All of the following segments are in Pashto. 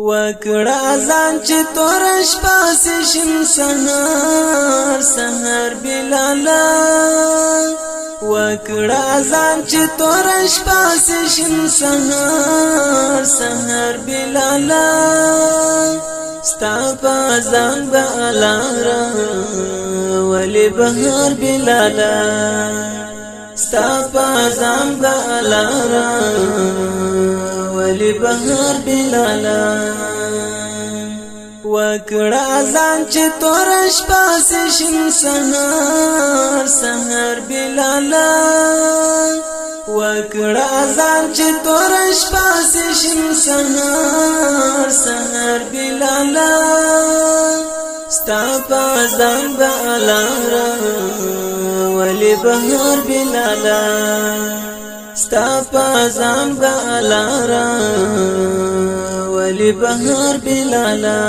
وکړه ځان چې تورش پاسې شم سهار سهار بلالا وکړه ځان چې تورش پاسې شم سهار سهار بلالا ستا په ځان به لاره ولې بهار بلالا ستا په ځان به لاره ولې بهار بلالا وکړه ځان چې تورش پاسې شم سهار سهار بلالا وکړه ځان چې تورش پاسې شم سهار سهار بلالا ستا په ځان به لاره ولې بهار بلالا ستا په ځان به لاره ولې بهار بلالا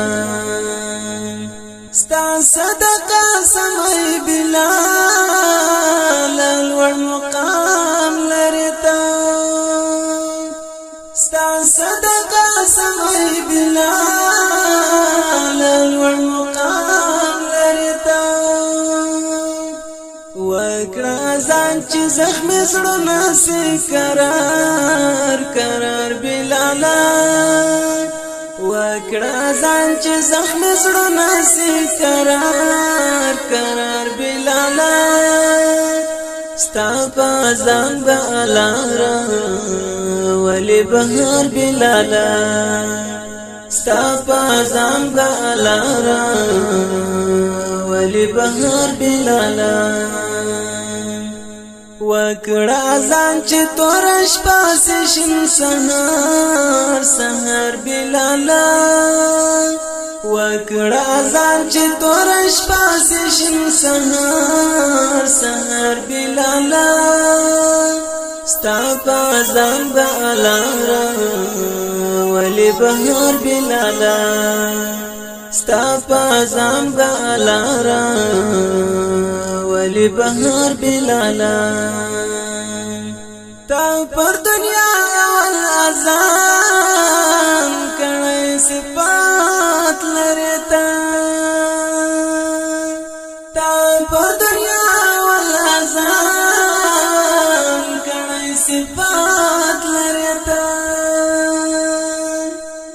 ستا صدقه سمای بلال لوړ مقام لري تا ستا صدقه سمای بلال لوړ مقام لري تا وکړه ځان چې زخم زړونه سي قرار قرار بلالا وکړه ځان چې زخم زړونه سي قرار قرار بلالا ستا په ځان به لاره ولې بهار بلالا ستا په ځان به لاره ولې بهار بلالا وکړه ځان چې تورش پاسې شم سهار سهار بلالا وکړه ځان چې تورش پاسې شم سهار سهار بلالا ستا په ځان به لاره ولې بهار بلالا ستا په ځان به لاره ولې بهار بلالا تا پر دنیا اول ازان کړي صفات لري تا پر دنیا اول ازان کړي صفات لري تا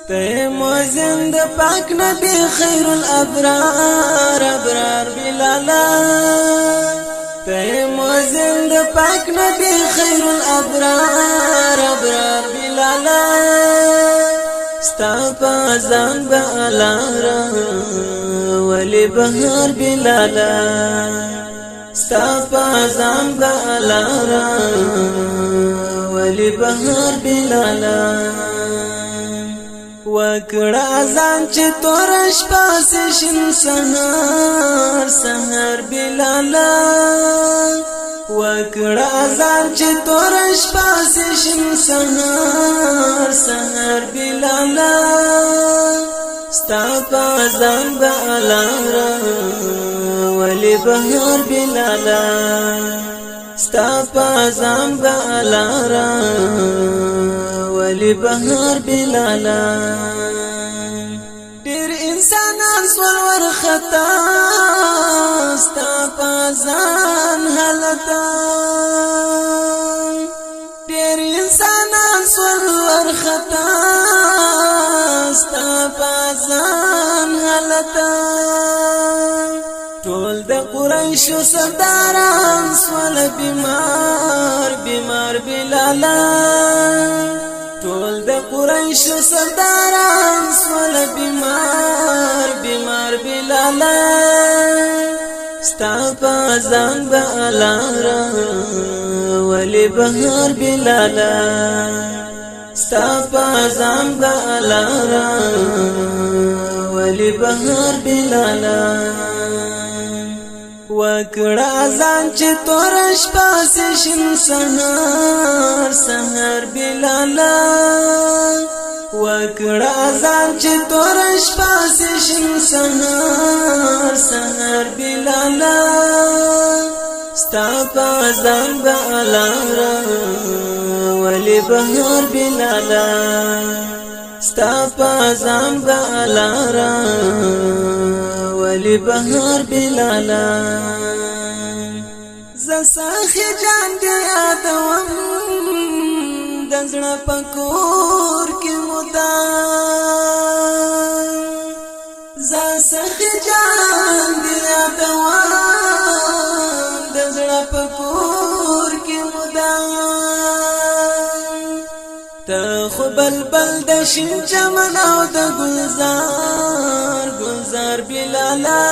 ته موزن د پاک نبی خیر الابرار ابرار بلالا ته موزن د پاک نبی خیر الابرار ابرار بلالا ستا په ځان به لاره ولې بهار بلالا ستا په ځان به لاره ولې بهار بلالا وکړه ځان چې تورش پاسې شم سهار سهار بلالا وکړه ځان چې تورش پاسې شم سهار سهار بلالا ستا په ځان به لاره ولې بهار بلالا ستا په ځان به لاره ولې بهار بلالا ډېر انسانان سول ورختا ستا په ځان حالتا ډېر انسانان سول ورختا ستا په ځان حالتا ټول د قریشو سرداران سول بیمار بیمار بلالا ټول د قریشو سرداران سول بیمار بیمار بلالا ستا په ځان به لاره ولې بهار بلالا ستا په ځان به لاره ولې بهار بلالا وکړه ځان چې تورش پاسې شم سهار سهار بلالا وکړه ځان چې تورش پاسې شم سهار سهار بلالا ستا په ځان به لاره ولې بهار بلالا ستا پازان بالارا ولی بهار بلالا زساخی جان دی یادوم دزړه پکور کې مدام زساخی جان دی یادوم دزړه پکور کې مدام ته خو بلبل د شین چمن او د گلزار بلالا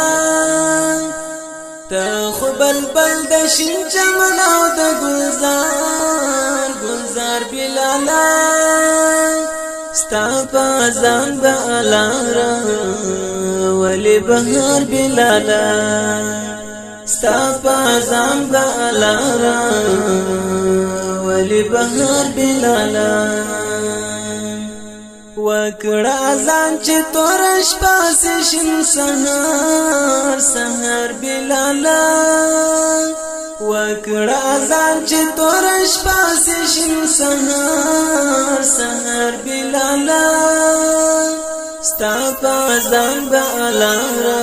ته خو بلبل د شین چمن او د گلزار بلالا ستا پازان بالارا ولی بهار بلالا ستا پازان بالارا ولی بهار بلالا وکړه ځان چې تورش پاسې شین سحر بلالا وکړه ځان چې تورش پاسې شین سحر بلالا ستا پازان بالارا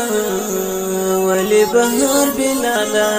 ولی بهار بلالا